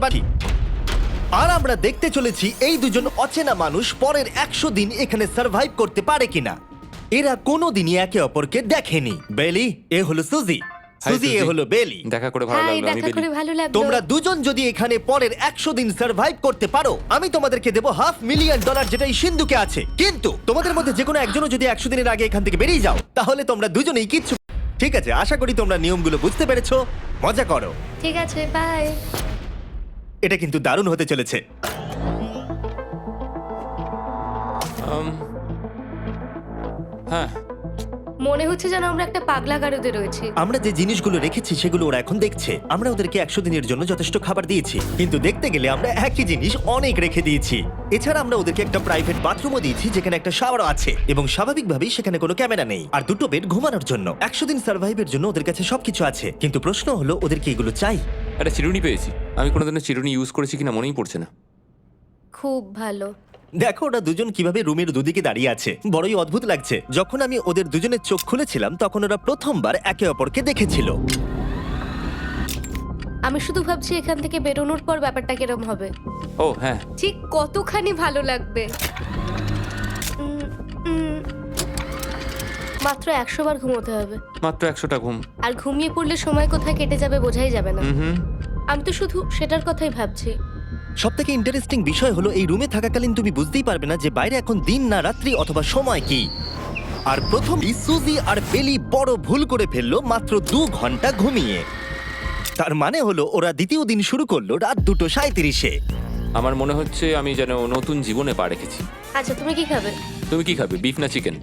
পারি। আর আমরা দেখতে চলেছি এই দুজন অচেনা মানুষ পরের 100 দিন এখানে সার্ভাইভ করতে পারে কিনা। এরা কোনোদিনই একে অপরকে দেখেনি। বেলি, এ হলো সুজি, সুজি এ হলো বেলি। দেখা করে ভালো লাগলো। আমি দেখা করে বেলি। ভালো লাগলো। তোমরা দুজন যদি এখানে পরের 100 দিন সার্ভাইভ করতে পারো, আমি তোমাদেরকে দেবো $500,000 যেটা এই সিন্ধুকে আছে। কিন্তু তোমাদের মধ্যে যে কোনো একজনও যদি 100 দিনের আগে এখান থেকে বেরিয়ে যাও, তাহলে তোমরা দুজনেই কিচ্ছু। ঠিক আছে, আশা করি তোমরা নিয়মগুলো বুঝতে পেরেছো। মজা করো। ঠিক আছে, বাই। এটা কিন্তু দারুণ হতে চলেছে। হ্যাঁ, মনে হচ্ছে যেন আমরা একটা পাগলা গারদে রয়েছি। আমরা যে জিনিসগুলো রেখেছি সেগুলো ওরা এখন দেখছে। আমরা ওদেরকে 100 দিনের জন্য যথেষ্ট খাবার দিয়েছি, কিন্তু দেখতে গেলে আমরা একই জিনিস অনেক রেখে দিয়েছি। এছাড়া আমরা ওদেরকে একটা প্রাইভেট বাথরুমও দিয়েছি যেখানে একটা শাওয়ারও আছে, এবং স্বাভাবিকভাবেই সেখানে কোনো ক্যামেরা নেই, আর দুটো বেড ঘুমানোর জন্য। 100 দিন সার্ভাইভের জন্য ওদের কাছে সবকিছু আছে, কিন্তু প্রশ্ন হলো ওদেরকে এগুলো চাই। একটা চিরুনি পেয়েছি। আমি কোনোদিনও চিরুনি ইউজ করেছি কিনা মনেই পড়ছে না। খুব ভালো। দেখো ওরা দুজন কিভাবে রুমের দুদিকে দাঁড়িয়ে আছে, বড়ই অদ্ভুত লাগছে। যখন আমি ওদের দুজনের চোখ খুলেছিলাম তখন ওরা প্রথমবার একে অপরকে দেখেছিল। আমি শুধু ভাবছি এখান থেকে বেরোনোর পর ব্যাপারটা কিরম হবে। ও হ্যাঁ, ঠিক কতখানি ভালো লাগবে। মাত্র 100 বার ঘুমোতে হবে, মাত্র 100টা ঘুম। আর ঘুমিয়ে পড়লে সময় কোথায় কেটে যাবে বোঝাই যাবে না। হুম। আমি তো শুধু সেটার কথাই ভাবছি। সবথেকে ইন্টারেস্টিং বিষয় হলো এই রুমে থাকাকালীন তুমি বুঝতেই পারবে না যে বাইরে এখন দিন না রাত্রি অথবা সময় কি। আর প্রথমই সুজি আর বেলি বড় ভুল করে ফেললো মাত্র 2 ঘন্টা ঘুমিয়ে। তার মানে হলো ওরা দ্বিতীয় দিন শুরু করলো রাত 2:37-এ। আমার মনে হচ্ছে আমি যেন নতুন জীবনে পা রেখেছি। আচ্ছা, তুমি কি খাবে? তুমি কি খাবে, বিফ না চিকেন?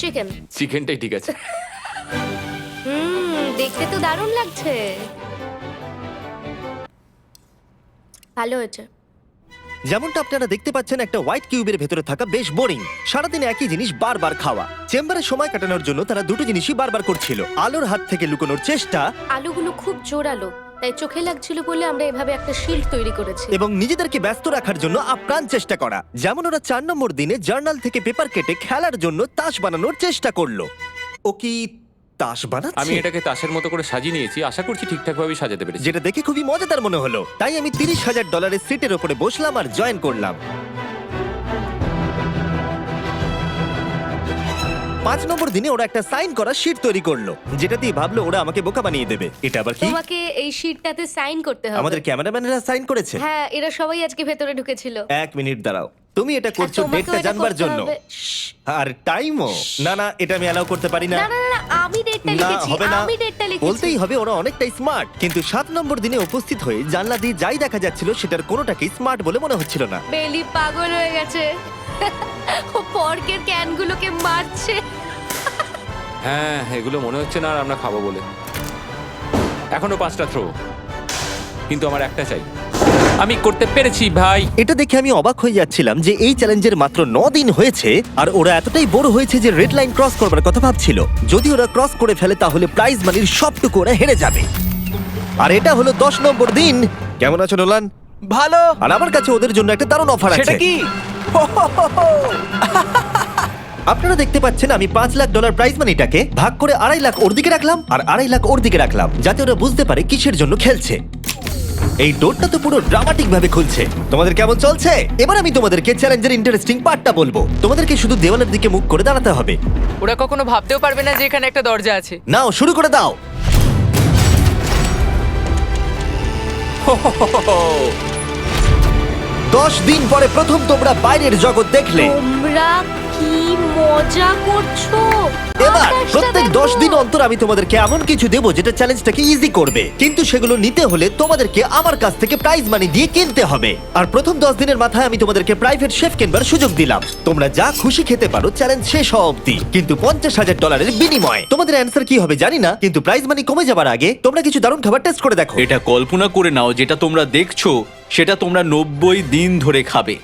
চিকেন। চিকেনটাই ঠিক আছে। দেখতে তো দারুণ লাগছে। ভালো হয়েছে। যেমনটা আপনারা দেখতে পাচ্ছেন, একটা হোয়াইট কিউবের ভেতরে থাকা বেশ বোরিং। সারাদিন একই জিনিস বারবার খাওয়া। চেম্বারে সময় কাটানোর জন্য তারা দুটো জিনিসই বারবার করছিল: আলোর হাত থেকে লুকোনোর চেষ্টা, আলুগুলো খুব জোরালো, তাই চোখে লাগছিল বলে আমরা এভাবে একটা শিল্ড তৈরি করেছি। এবং নিজেদেরকে ব্যস্ত রাখার জন্য আপ্রাণ চেষ্টা করা। যেমন ওরা 4 নম্বর দিনে জার্নাল থেকে পেপার কেটে খেলার জন্য তাস বানানোর চেষ্টা করলো। ও কি তাস বানাচ্ছে? আমি এটাকে তাসের মতো করে সাজিয়ে নিয়েছি, আশা করছি ঠিকঠাকভাবেই সাজাতে পেরেছি। যেটা দেখে খুবই মজাদার মনে হলো, তাই আমি $30,000 সিটের উপরে বসলাম আর জয়েন করলাম। 5 নম্বর দিনে ওরা একটা সাইন করা শিট তৈরি করলো, যেটা দিয়ে ভাবলো ওরা আমাকে বোকা বানিয়ে দেবে। এটা আবার কি? তোমাকে এই শিটটাতে সাইন করতে হবে। আমাদের ক্যামেরাম্যানেরা সাইন করেছে? হ্যাঁ, এরা সবাই আজকে ভেতরে ঢুকেছিল। 1 মিনিট দাঁড়াও, তুমি এটা করছো আর তোমাকেও ডেটটা এটা জানবার করতে জন্য? হবে। শ্শ্। আর টাইমও? না না, এটা আমি অ্যালাউ করতে পারি না। না না না, আমি ডেটটা না, লিখেছি। হবে না। আমি ডেটটা লিখেছি। বলতেই হবে ওরা অনেকটাই স্মার্ট, কিন্তু 7 নম্বর দিনে উপস্থিত হয়ে জানলা দিয়ে যাই দেখা যাচ্ছিল সেটার কোনোটাকেই স্মার্ট বলে মনে হচ্ছিল না। বেলি পাগল হয়ে গেছে। ও পর্কের ক্যানগুলোকে মারছে। হ্যাঁ, এগুলো মনে হচ্ছে না আর আমরা খাবো বলে। এখনো 5টা থ্রো, কিন্তু আমার একটা চাই। আমি করতে পেরেছি ভাই। এটা দেখে আমি অবাক হয়ে যাচ্ছিলাম যে এই চ্যালেঞ্জের মাত্র 9 দিন হয়েছে আর ওরা এতটাই বোর হয়েছে যে রেড লাইন ক্রস করবার কথা ভাবছিল। যদি ওরা ক্রস করে ফেলে তাহলে প্রাইজ মানির সবটুকু ওরা হেরে যাবে। আর এটা হলো 10 নম্বর দিন। কেমন আছো নোলান? ভালো। আর আমার কাছে ওদের জন্য একটা দারুণ অফার আছে। সেটা কি? আপনারা দেখতে পাচ্ছেন আমি $5 লাখ প্রাইজ মানিটাকে ভাগ করে 2.5 লাখ ওর দিকে রাখলাম আর 2.5 লাখ ওর দিকে রাখলাম, যাতে ওরা বুঝতে পারে কিসের জন্য খেলছে। এই ডোরটা তো পুরো ড্রামাটিক ভাবে খুলছে। তোমাদের কেমন চলছে? এবার আমি তোমাদেরকে চ্যালেঞ্জের ইন্টারেস্টিং পার্টটা বলবো। তোমাদেরকে শুধু দেওয়ালের দিকে মুখ করে দাঁড়াতে হবে। ওরা কখনো ভাবতেও পারবে না যে এখানে একটা দরজা আছে। নাও শুরু করে দাও। দশ দিন পরে প্রথম তোমরা বাইরের জগৎ দেখলে। তোমরা কি মজা করছো? এবার আকাশটা প্রত্যেক দেখো। 10 দিন অন্তর আমি তোমাদেরকে এমন কিছু দেবো যেটা চ্যালেঞ্জটাকে ইজি করবে, কিন্তু সেগুলো নিতে হলে তোমাদেরকে আমার কাছ থেকে প্রাইজ মানি দিয়ে কিনতে হবে। আর প্রথম 10 দিনের মাথায় আমি তোমাদেরকে প্রাইভেট শেফ কিনবার সুযোগ দিলাম। তোমরা যা খুশি খেতে পারো চ্যালেঞ্জ শেষ হওয়া অবধি, কিন্তু $50,000 বিনিময়ে। তোমাদের অ্যান্সার কি হবে জানি না, কিন্তু প্রাইজ মানি কমে যাবার আগে তোমরা কিছু দারুণ খাবার টেস্ট করে দেখো। এটা কল্পনা করে নাও, যেটা তোমরা দেখছো সেটা তোমরা 90 দিন ধরে খাবে।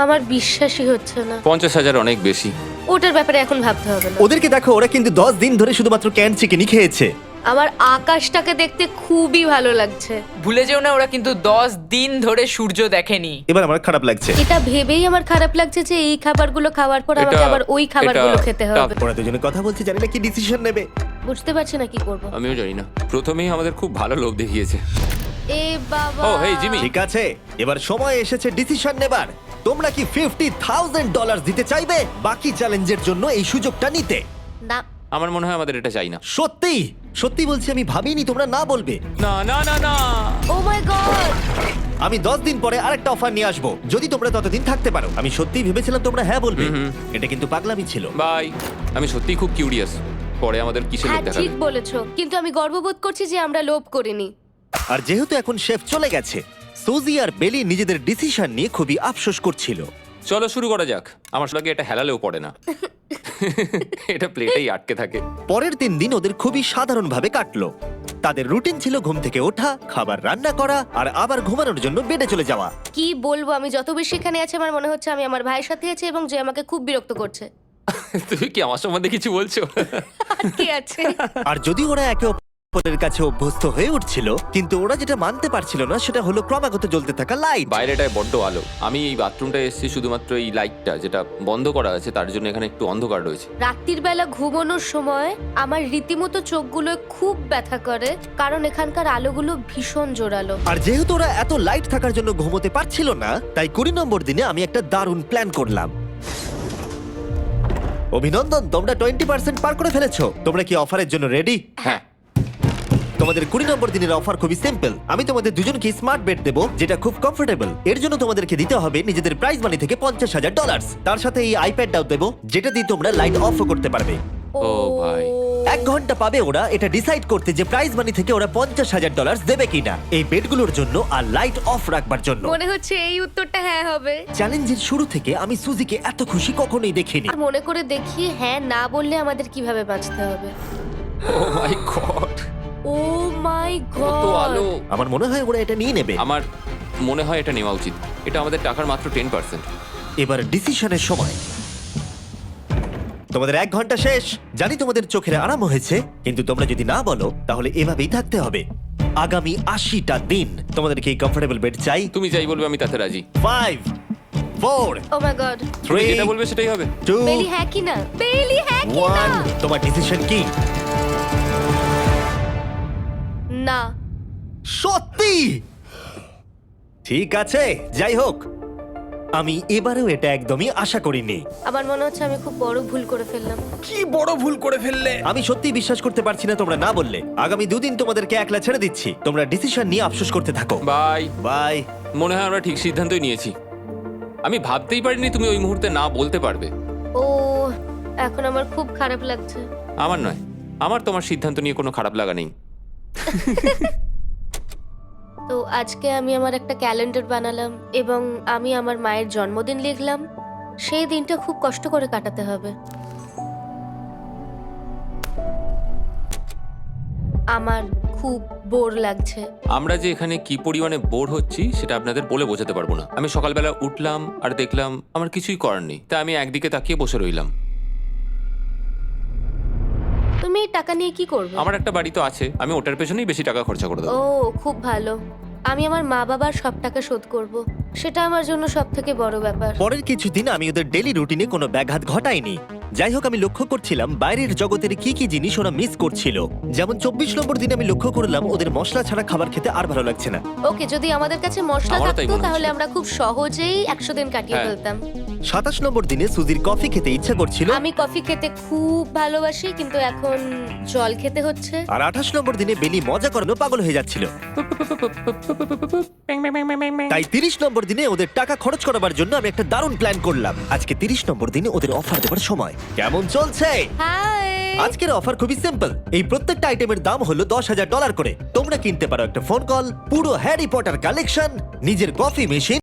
আমার বিশ্বাসই হচ্ছে না। 50,000 অনেক বেশি। ওটার ব্যাপারে এখন ভাবতে হবে না। ওদেরকে দেখো, ওরা কিন্তু 10 দিন ধরে শুধুমাত্র ক্যান চিকেনই খেয়েছে। আমার আকাশটাকে দেখতে খুবই ভালো লাগছে। ভুলে যেও না, ওরা কিন্তু 10 দিন ধরে সূর্য দেখেনি। এবার আমার খারাপ লাগছে। এটা ভেবেই আমার খারাপ লাগছে যে এই খাবারগুলো খাওয়ার পর আমাকে আবার ওই খাবারগুলো খেতে হবে। ওরা দুজনে কথা বলছে, জানি না কি ডিসিশন নেবে। বুঝতে পারছি না কি করব। আমিও জানি না। প্রথমেই আমাদের খুব ভালো লোভ দেখিয়েছে। এ বাবা ও, হেই, জিমি। ঠিক আছে, এবার সময় এসেছে ডিসিশন নেবার। তোমরা কি $50,000 দিতে চাইবে বাকি চ্যালেঞ্জের জন্য এই সুযোগটা নিতে? না, আমার মনে হয় আমাদের এটা চাই না। সত্যি সত্যি বলছি, আমি ভাবিনি তোমরা না বলবে। না না না না। ও মাই গড। আমি 10 দিন পরে আরেকটা অফার নিয়ে আসবো, যদি তোমরা ততদিন থাকতে পারো। আমি সত্যিই ভেবেছিলাম তোমরা হ্যাঁ বলবে। এটা কিন্তু পাগলামি ছিল। বাই। আমি সত্যিই খুব কিউরিয়াস, পরে আমাদের কিসের হ্যাঁ লোভ দেখাবে। ঠিক বলেছো, কিন্তু আমি গর্ববোধ করছি যে আমরা লোভ করিনি। আর যেহেতু এখন শেফ চলে গেছে, সুজি আর বেলি নিজেদের ডিসিশন নিয়ে খুবই আফসোস করছিল। চলো শুরু করা যাক। আমার লাগে এটা হেলালেও পড়ে না। এটা প্লেটেই আটকে থাকে। পরের 3 দিন ওদের খুবই সাধারণভাবে কাটলো। তাদের রুটিন ছিল ঘুম থেকে ওঠা, খাবার রান্না করা আর আবার ঘুমানোর জন্য বেডে চলে যাওয়া। কি বলবো, আমি যত বেশি এখানে আছি আমার মনে হচ্ছে আমি আমার ভাইয়ের সাথে আছি এবং যে আমাকে খুব বিরক্ত করছে। তুমি কি আমার সম্বন্ধে কিছু বলছো? আর কি আছে? আর যদি ওরা একে অপরের কাছে অভ্যস্ত হয়ে উঠছিল, কিন্তু ওরা যেটা মানতে পারছিল না সেটা হলো ক্রমাগত জ্বলতে থাকা লাইট। বাইরেটায় বড্ড আলো। আমি এই বাথরুমটায় এসেছি শুধুমাত্র এই লাইটটা যেটা বন্ধ করা আছে তার জন্য এখানে একটু অন্ধকার রয়েছে। রাত্রির বেলা ঘুমানোর সময় আমার রীতিমতো চোখগুলো খুব ব্যথা করে, কারণ এখানকার আলোগুলো ভীষণ জোরালো। আর যেহেতু ওরা এত লাইট থাকার জন্য ঘুমোতে পারছিল না, তাই 20 নম্বর দিনে আমি একটা দারুণ প্ল্যান করলাম। অভিনন্দন, তোমরা 20% পার করে ফেলেছো। তোমরা কি অফারের জন্য রেডি? হ্যাঁ। তোমাদের 20 নম্বর দিনের অফার খুবই সিম্পল। আমি তোমাদের দুজনকে স্মার্ট বেড দেবো, যেটা খুব কমফোর্টেবল। এর জন্য তোমাদেরকে দিতে হবে নিজেদের প্রাইজ মানি থেকে $50,000। তার সাথে এই আইপ্যাডটাও দেবো, যেটা দিয়ে তোমরা লাইট অফও করতে পারবে। ও ভাই। 1 ঘন্টা পাবে ওরা এটা ডিসাইড করতে যে প্রাইজ মানি থেকে ওরা $50,000 দেবে কিনা এই বেডগুলোর জন্য আর লাইট অফ রাখবার জন্য। মনে হচ্ছে এই উত্তরটা হ্যাঁ হবে। চ্যালেঞ্জের শুরু থেকে আমি সুজিকে এত খুশি কখনোই দেখিনি। আর মনে করে দেখি হ্যাঁ না বললে আমাদের কিভাবে বাঁচতে হবে। ও মাই গড। ও মাই কত গড। আলো। আমার মনে হয় ওরা এটা নিয়ে নেবে। আমার মনে হয় এটা নেওয়া উচিত। এটা আমাদের টাকার মাত্র 10%। এবার ডিসিশনের সময়। তোমাদের 1 ঘন্টা শেষ। জানি তোমাদের চোখের আরাম হয়েছে, কিন্তু তোমরা যদি না বলো তাহলে এভাবেই থাকতে হবে আগামী 80টা দিন। তোমাদেরকে এই কমফোর্টেবল বেড চাই। তুমি যাই বলবে আমি তাতে রাজি। 5 4 ও মাই গড। তুমি 3 যেটা বলবে সেটাই হবে। 2 বেলি হ্যাঁ কি না? বেলি হ্যাঁ কি না? 1 তোমার ডিসিশন কি? না। সত্যি? ঠিক আছে, যাই হোক, আমি এবারেও এটা একদমই আশা করিনি। আমার মনে হচ্ছে আমি খুব বড় ভুল করে ফেললাম। কি বড় ভুল করে ফেললে। আমি সত্যি বিশ্বাস করতে পারছি না তোমরা না বললে। আগামী 2 দিন তোমাদেরকে একলা ছেড়ে দিচ্ছি। তোমরা ডিসিশন নিয়ে আফসোস করতে থাকো। বাই। বাই। মনে হয় আমরা ঠিক সিদ্ধান্তই নিয়েছি। আমি ভাবতেই পারিনি তুমি ওই মুহূর্তে না বলতে পারবে। ও, এখন আমার খুব খারাপ লাগছে। আমার নয়, আমার তোমার সিদ্ধান্ত নিয়ে কোনো খারাপ লাগা নেই। তো আজকে আমি আমার একটা ক্যালেন্ডার বানালাম এবং আমি আমার মায়ের জন্মদিন লিখলাম। সেই দিনটা খুব কষ্ট করে কাটাতে হবে। আমার খুব বোর লাগছে। আমরা যে এখানে কি পরিমাণে বোর হচ্ছি সেটা আপনাদের বলে বোঝাতে পারবো না। আমি সকালবেলা উঠলাম আর দেখলাম আমার কিছুই করার নেই, তাই আমি একদিকে তাকিয়ে বসে রইলাম। তুমি এই টাকা নিয়ে কি করবে? আমার একটা বাড়ি তো আছে, আমি ওটার পেছনেই বেশি টাকা খরচা করে ও দেবো। খুব ভালো। আমি আমার মা বাবার সব টাকা শোধ করব। সেটা আমার জন্য সব থেকে বড় ব্যাপার। পরের কিছুদিন আমি ওদের ডেলি রুটিনে কোনো ব্যাঘাত ঘটাইনি। যাই হোক, আমি লক্ষ্য করছিলাম বাইরের জগতের কি কি জিনিস ওরা মিস করছিল। যেমন 24 নম্বর দিনে আমি লক্ষ্য করলাম ওদের মশলা ছাড়া খাবার খেতে আর ভালো লাগছে না। ওকে, যদি আমাদের কাছে মশলা আমারও তাই থাকতো মনে তাহলে হচ্ছে। আমরা খুব সহজেই 100 দিন কাটিয়ে হ্যাঁ। ফেলতাম। 27 নম্বর দিনে সুজির কফি খেতে ইচ্ছা করছিল। আমি কফি খেতে খুব ভালোবাসি, কিন্তু এখন জল খেতে হচ্ছে। আর 28 নম্বর দিনে বেলি মজা করানো পাগল হয়ে যাচ্ছিল। তাই 30 নম্বর দিনে ওদের টাকা খরচ করাবার জন্য আমি একটা দারুণ প্ল্যান করলাম। আজকে 30 নম্বর দিনে ওদের অফার দেবার সময়। কেমন চলছে? হাই। আজকের অফার খুবই সিম্পল। এই প্রত্যেকটা আইটেমের দাম হলো $10,000 করে। তোমরা কিনতে পারো একটা ফোন কল, পুরো হ্যারি পটার কালেকশন, নিজের কফি মেশিন